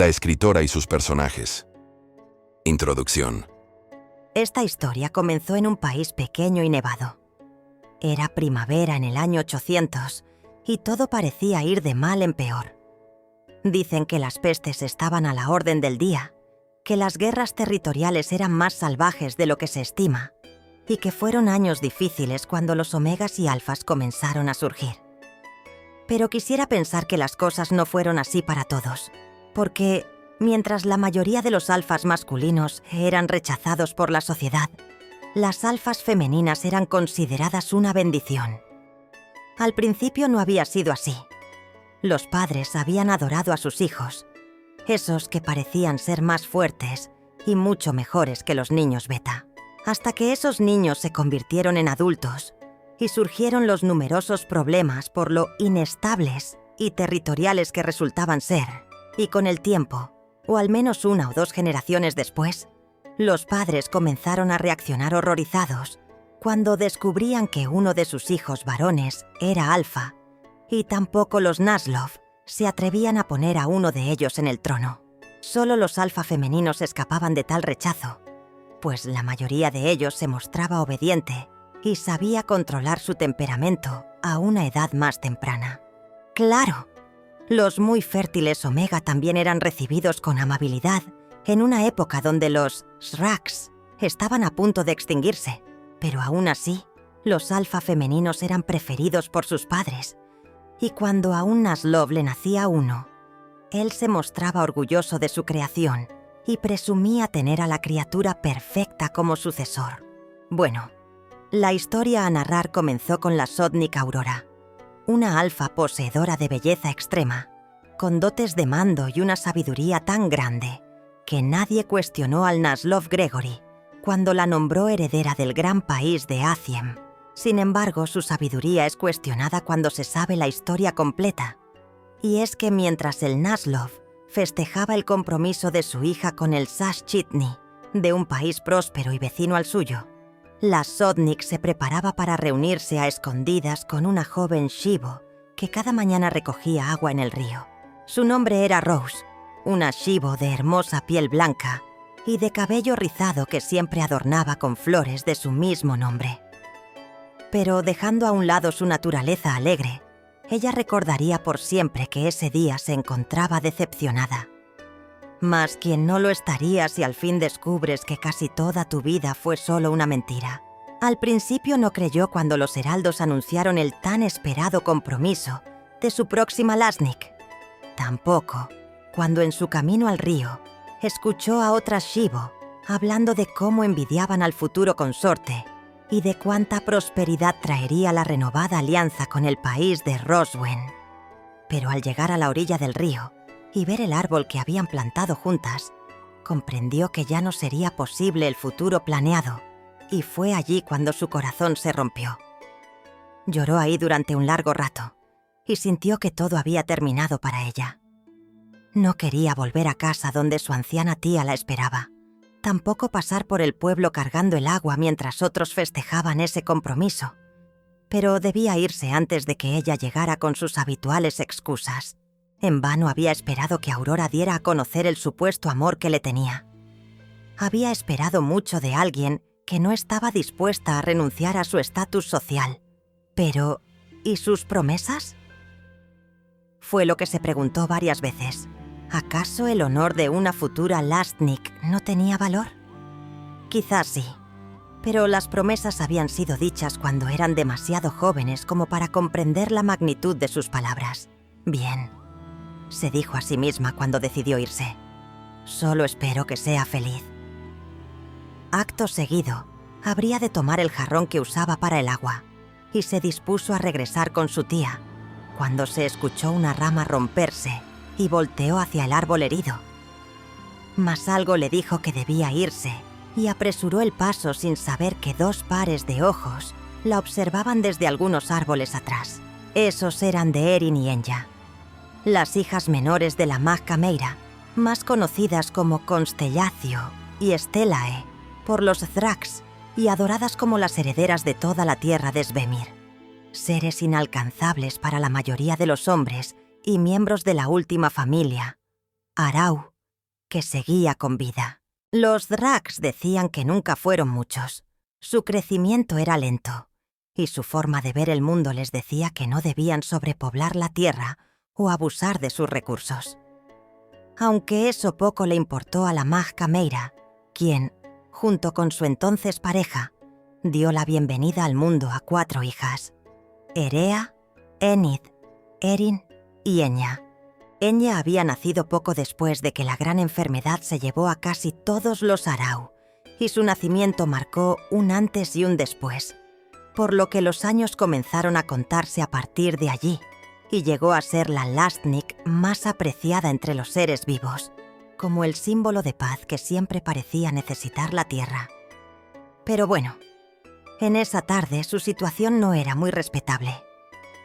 La escritora y sus personajes. Introducción. Esta historia comenzó en un país pequeño y nevado. Era primavera en el año 800 y todo parecía ir de mal en peor. Dicen que las pestes estaban a la orden del día, que las guerras territoriales eran más salvajes de lo que se estima y que fueron años difíciles cuando los omegas y alfas comenzaron a surgir. Pero quisiera pensar que las cosas no fueron así para todos, porque mientras la mayoría de los alfas masculinos eran rechazados por la sociedad, las alfas femeninas eran consideradas una bendición. Al principio no había sido así. Los padres habían adorado a sus hijos, esos que parecían ser más fuertes y mucho mejores que los niños beta, hasta que esos niños se convirtieron en adultos y surgieron los numerosos problemas por lo inestables y territoriales que resultaban ser. Y con el tiempo, o al menos 1 o 2 generaciones después, los padres comenzaron a reaccionar horrorizados cuando descubrían que uno de sus hijos varones era alfa, y tampoco los Naslov se atrevían a poner a uno de ellos en el trono. Solo los alfa femeninos escapaban de tal rechazo, pues la mayoría de ellos se mostraba obediente y sabía controlar su temperamento a una edad más temprana. ¡Claro! Los muy fértiles omega también eran recibidos con amabilidad en una época donde los Shraks estaban a punto de extinguirse, pero aún así, los alfa femeninos eran preferidos por sus padres, y cuando a un Naslov le nacía uno, él se mostraba orgulloso de su creación y presumía tener a la criatura perfecta como sucesor. Bueno, la historia a narrar comenzó con la Sotnik Aurora, una alfa poseedora de belleza extrema, con dotes de mando y una sabiduría tan grande que nadie cuestionó al Naslov Gregory cuando la nombró heredera del gran país de Aciem. Sin embargo, su sabiduría es cuestionada cuando se sabe la historia completa. Y es que mientras el Naslov festejaba el compromiso de su hija con el Sash-Chitni, de un país próspero y vecino al suyo, la Sotnik se preparaba para reunirse a escondidas con una joven Shivo que cada mañana recogía agua en el río. Su nombre era Rose, una Shivo de hermosa piel blanca y de cabello rizado que siempre adornaba con flores de su mismo nombre. Pero dejando a un lado su naturaleza alegre, ella recordaría por siempre que ese día se encontraba decepcionada. Mas quien no lo estaría si al fin descubres que casi toda tu vida fue solo una mentira. Al principio no creyó cuando los heraldos anunciaron el tan esperado compromiso de su próxima Lasnik. Tampoco cuando en su camino al río escuchó a otras Shivo hablando de cómo envidiaban al futuro consorte y de cuánta prosperidad traería la renovada alianza con el país de Roswen. Pero al llegar a la orilla del río y ver el árbol que habían plantado juntas, comprendió que ya no sería posible el futuro planeado, y fue allí cuando su corazón se rompió. Lloró ahí durante un largo rato, y sintió que todo había terminado para ella. No quería volver a casa donde su anciana tía la esperaba, tampoco pasar por el pueblo cargando el agua mientras otros festejaban ese compromiso, pero debía irse antes de que ella llegara con sus habituales excusas. En vano había esperado que Aurora diera a conocer el supuesto amor que le tenía. Había esperado mucho de alguien que no estaba dispuesta a renunciar a su estatus social. Pero, ¿y sus promesas? Fue lo que se preguntó varias veces. ¿Acaso el honor de una futura Lastnik no tenía valor? Quizás sí, pero las promesas habían sido dichas cuando eran demasiado jóvenes como para comprender la magnitud de sus palabras. Bien, se dijo a sí misma cuando decidió irse. Solo espero que sea feliz. Acto seguido, habría de tomar el jarrón que usaba para el agua, y se dispuso a regresar con su tía, cuando se escuchó una rama romperse y volteó hacia el árbol herido. Mas algo le dijo que debía irse, y apresuró el paso sin saber que 2 pares de ojos la observaban desde algunos árboles atrás. Esos eran de Erin y Enya, las hijas menores de la Mag Cameira, más conocidas como Constellacio y Stellae por los Thrax y adoradas como las herederas de toda la tierra de Svemir. Seres inalcanzables para la mayoría de los hombres y miembros de la última familia, Arau, que seguía con vida. Los Dracs decían que nunca fueron muchos. Su crecimiento era lento, y su forma de ver el mundo les decía que no debían sobrepoblar la tierra o abusar de sus recursos. Aunque eso poco le importó a la Mag Cameira, quien, junto con su entonces pareja, dio la bienvenida al mundo a 4 hijas: Erea, Enid, Erin y Enya. Enya había nacido poco después de que la gran enfermedad se llevó a casi todos los Arau, y su nacimiento marcó un antes y un después, por lo que los años comenzaron a contarse a partir de allí, y llegó a ser la Lastnik más apreciada entre los seres vivos, como el símbolo de paz que siempre parecía necesitar la tierra. Pero bueno, en esa tarde su situación no era muy respetable,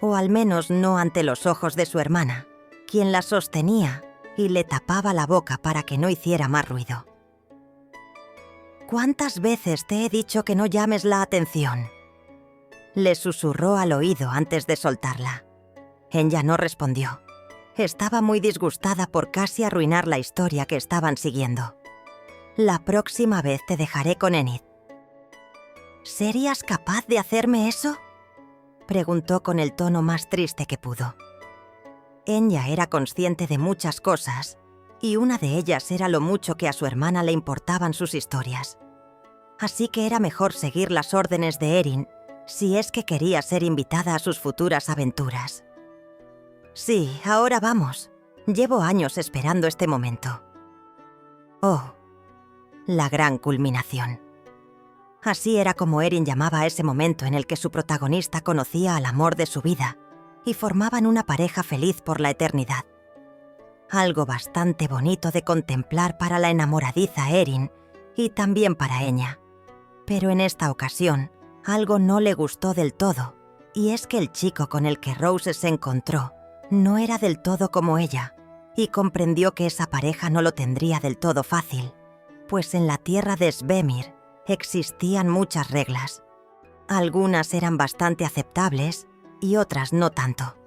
o al menos no ante los ojos de su hermana, quien la sostenía y le tapaba la boca para que no hiciera más ruido. «¿Cuántas veces te he dicho que no llames la atención?», le susurró al oído antes de soltarla. Enya no respondió. Estaba muy disgustada por casi arruinar la historia que estaban siguiendo. «La próxima vez te dejaré con Enid». «¿Serías capaz de hacerme eso?», preguntó con el tono más triste que pudo. Enya era consciente de muchas cosas, y una de ellas era lo mucho que a su hermana le importaban sus historias. Así que era mejor seguir las órdenes de Erin si es que quería ser invitada a sus futuras aventuras. «Sí, ahora vamos. Llevo años esperando este momento». Oh, la gran culminación. Así era como Erin llamaba a ese momento en el que su protagonista conocía al amor de su vida y formaban una pareja feliz por la eternidad. Algo bastante bonito de contemplar para la enamoradiza Erin y también para Enya. Pero en esta ocasión, algo no le gustó del todo, y es que el chico con el que Rose se encontró no era del todo como ella, y comprendió que esa pareja no lo tendría del todo fácil, pues en la tierra de Svemir existían muchas reglas. Algunas eran bastante aceptables y otras no tanto.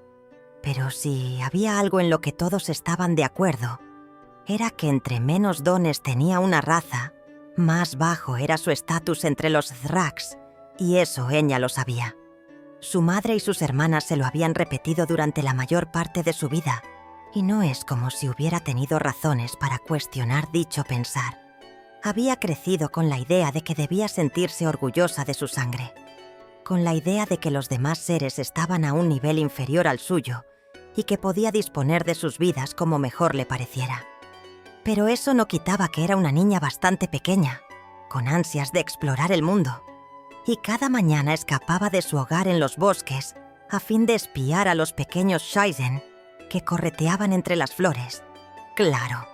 Pero si había algo en lo que todos estaban de acuerdo, era que entre menos dones tenía una raza, más bajo era su estatus entre los Thrax, y eso Enya lo sabía. Su madre y sus hermanas se lo habían repetido durante la mayor parte de su vida, y no es como si hubiera tenido razones para cuestionar dicho pensar. Había crecido con la idea de que debía sentirse orgullosa de su sangre, con la idea de que los demás seres estaban a un nivel inferior al suyo y que podía disponer de sus vidas como mejor le pareciera. Pero eso no quitaba que era una niña bastante pequeña, con ansias de explorar el mundo, y cada mañana escapaba de su hogar en los bosques a fin de espiar a los pequeños Shaizen que correteaban entre las flores. Claro,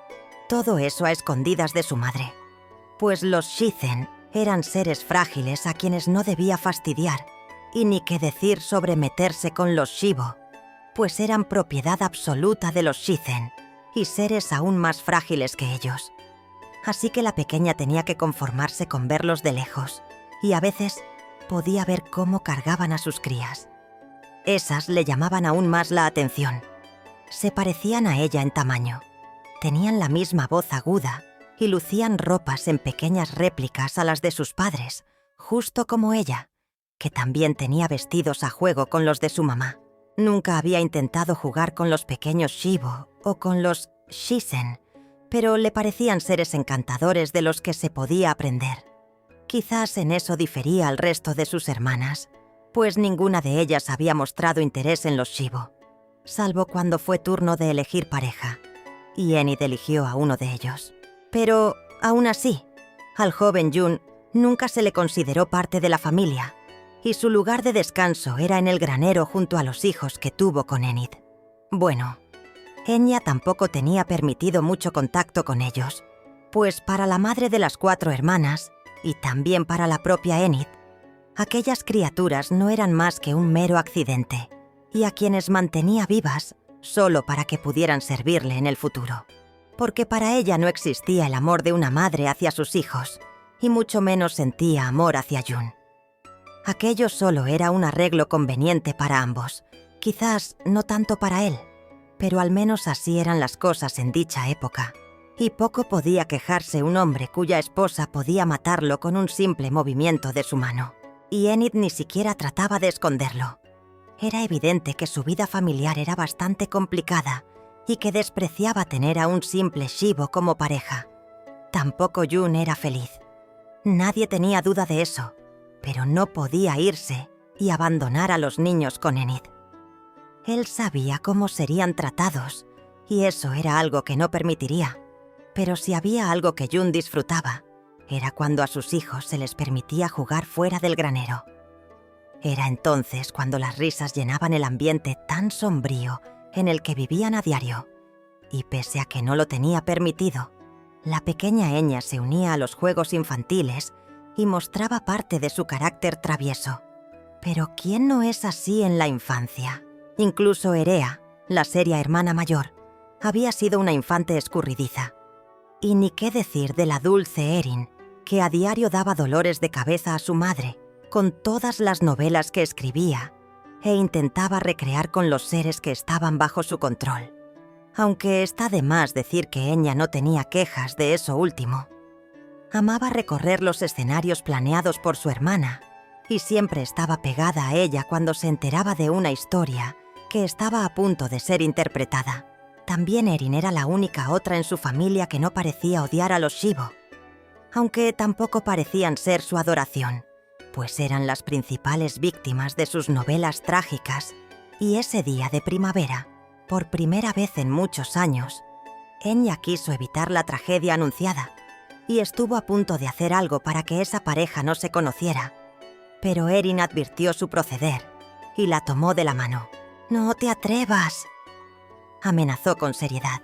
todo eso a escondidas de su madre, pues los Shizen eran seres frágiles a quienes no debía fastidiar, y ni qué decir sobre meterse con los Shibo, pues eran propiedad absoluta de los Shizen, y seres aún más frágiles que ellos. Así que la pequeña tenía que conformarse con verlos de lejos, y a veces podía ver cómo cargaban a sus crías. Esas le llamaban aún más la atención. Se parecían a ella en tamaño, tenían la misma voz aguda, y lucían ropas en pequeñas réplicas a las de sus padres, justo como ella, que también tenía vestidos a juego con los de su mamá. Nunca había intentado jugar con los pequeños Shibo o con los Shisen, pero le parecían seres encantadores de los que se podía aprender. Quizás en eso difería al resto de sus hermanas, pues ninguna de ellas había mostrado interés en los Shibo, salvo cuando fue turno de elegir pareja, y Enid eligió a uno de ellos. Pero, aún así, al joven Jun nunca se le consideró parte de la familia, y su lugar de descanso era en el granero junto a los hijos que tuvo con Enid. Bueno, Enya tampoco tenía permitido mucho contacto con ellos, pues para la madre de las 4 hermanas, y también para la propia Enid, aquellas criaturas no eran más que un mero accidente, y a quienes mantenía vivas solo para que pudieran servirle en el futuro. Porque para ella no existía el amor de una madre hacia sus hijos, y mucho menos sentía amor hacia Jun. Aquello solo era un arreglo conveniente para ambos, quizás no tanto para él, pero al menos así eran las cosas en dicha época. y poco podía quejarse un hombre cuya esposa podía matarlo con un simple movimiento de su mano. Y Enid ni siquiera trataba de esconderlo. Era evidente que su vida familiar era bastante complicada y que despreciaba tener a un simple Shivo como pareja. Tampoco June era feliz. Nadie tenía duda de eso, pero no podía irse y abandonar a los niños con Enid. Él sabía cómo serían tratados y eso era algo que no permitiría. Pero si había algo que June disfrutaba, era cuando a sus hijos se les permitía jugar fuera del granero. Era entonces cuando las risas llenaban el ambiente tan sombrío en el que vivían a diario. Y pese a que no lo tenía permitido, la pequeña Enya se unía a los juegos infantiles y mostraba parte de su carácter travieso. Pero ¿quién no es así en la infancia? Incluso Erea, la seria hermana mayor, había sido una infante escurridiza. Y ni qué decir de la dulce Erin, que a diario daba dolores de cabeza a su madre con todas las novelas que escribía e intentaba recrear con los seres que estaban bajo su control. Aunque está de más decir que Enya no tenía quejas de eso último. Amaba recorrer los escenarios planeados por su hermana y siempre estaba pegada a ella cuando se enteraba de una historia que estaba a punto de ser interpretada. También Erin era la única otra en su familia que no parecía odiar a los Shivo, aunque tampoco parecían ser su adoración, pues eran las principales víctimas de sus novelas trágicas. Y ese día de primavera, por primera vez en muchos años, Enya quiso evitar la tragedia anunciada y estuvo a punto de hacer algo para que esa pareja no se conociera. Pero Erin advirtió su proceder y la tomó de la mano. «No te atrevas», amenazó con seriedad.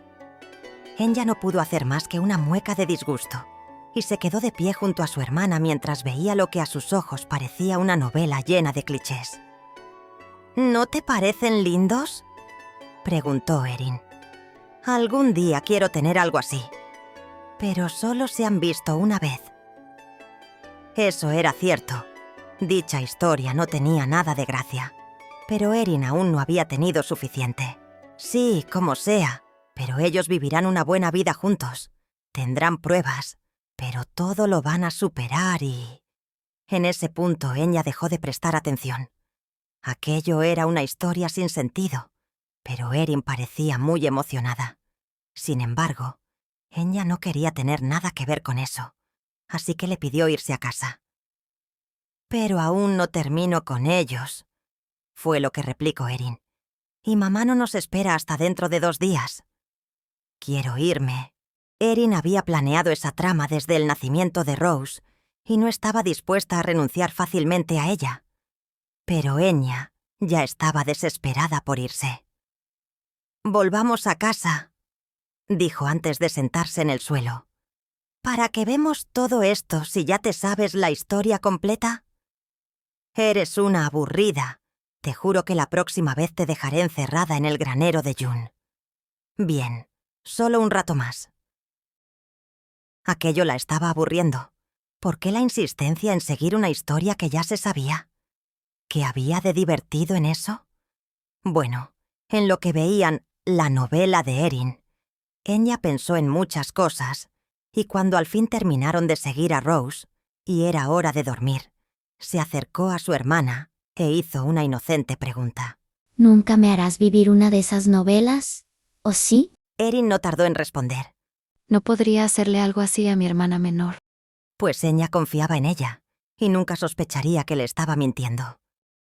Enya no pudo hacer más que una mueca de disgusto y se quedó de pie junto a su hermana mientras veía lo que a sus ojos parecía una novela llena de clichés. «¿No te parecen lindos?», preguntó Erin. «Algún día quiero tener algo así, pero solo se han visto una vez». Eso era cierto. Dicha historia no tenía nada de gracia, pero Erin aún no había tenido suficiente. Sí, como sea, pero ellos vivirán una buena vida juntos. Tendrán pruebas, pero todo lo van a superar y... En ese punto, Enya dejó de prestar atención. Aquello era una historia sin sentido, pero Erin parecía muy emocionada. Sin embargo, Enya no quería tener nada que ver con eso, así que le pidió irse a casa. «Pero aún no termino con ellos», fue lo que replicó Erin. «Y mamá no nos espera hasta dentro de 2 días». «Quiero irme». Erin había planeado esa trama desde el nacimiento de Rose y no estaba dispuesta a renunciar fácilmente a ella. Pero Enya ya estaba desesperada por irse. «Volvamos a casa», dijo antes de sentarse en el suelo. «¿Para qué vemos todo esto si ya te sabes la historia completa? Eres una aburrida. Te juro que la próxima vez te dejaré encerrada en el granero de June». «Bien, solo un rato más». Aquello la estaba aburriendo. ¿Por qué la insistencia en seguir una historia que ya se sabía? ¿Qué había de divertido en eso? Bueno, en lo que veían la novela de Erin, Enya pensó en muchas cosas, y cuando al fin terminaron de seguir a Rose, y era hora de dormir, se acercó a su hermana e hizo una inocente pregunta. ¿Nunca me harás vivir una de esas novelas? ¿O sí? Erin no tardó en responder. No podría hacerle algo así a mi hermana menor. Pues Enya confiaba en ella, y nunca sospecharía que le estaba mintiendo.